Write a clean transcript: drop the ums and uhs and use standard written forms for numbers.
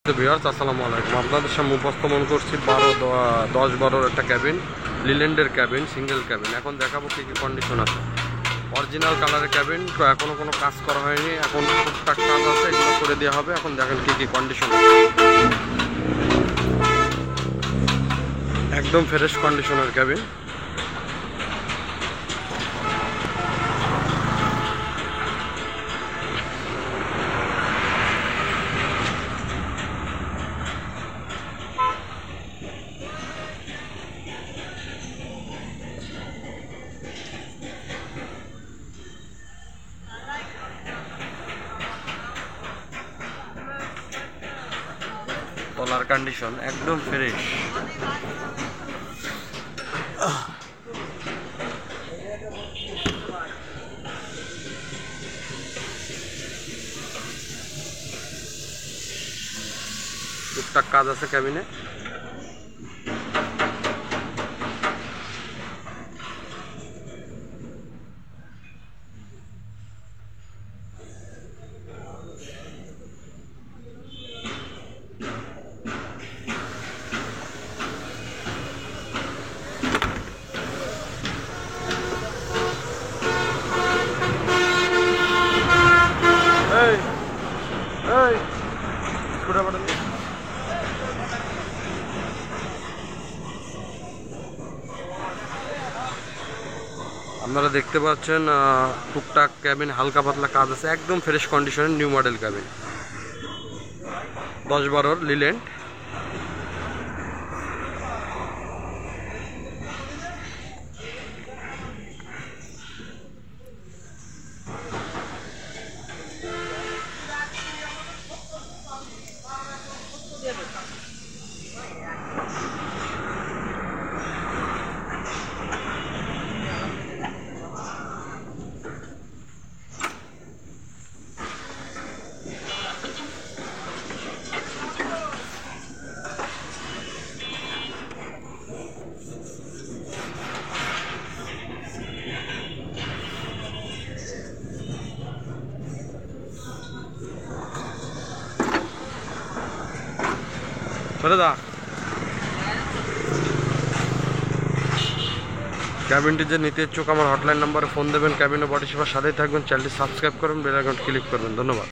Viewers আসসালামু আলাইকুম। আপনাদের সামনে উপস্থাপন করছি 10-12 একটা ক্যাবিন, লিল্যান্ডের ক্যাবিন, সিঙ্গেল ক্যাবিন। এখন দেখাবো কী কী কন্ডিশন আছে। অরিজিনাল কালারের ক্যাবিন, এখনও কোনো কাজ করা হয়নি, এখন টুকটাক কাজ আছে, এগুলো করে দেওয়া হবে। এখন দেখেন কী কী কন্ডিশন আছে। একদম ফ্রেশ কন্ডিশনের ক্যাবিন। তলার কন্ডিশন একদম ফ্রেশ। টুকটাক কাজ আছে ক্যাবিনে। আপনারা দেখতে পাচ্ছেন টুকটাক ক্যাবিন, হালকা পাতলা কাজ আছে, একদম ফ্রেশ কন্ডিশনের নিউ মডেল ক্যাবিন, 10-12 লিল্যান্ড। ক্যাবিনটি যে নিতে ইচ্ছুক আমার হটলাইন নাম্বারে ফোন দেবেন। ক্যাবিনে বডি সেবার সাথেই থাকবেন। চ্যানেলটি সাবস্ক্রাইব করবেন, বেল আইকন ক্লিক করবেন। ধন্যবাদ।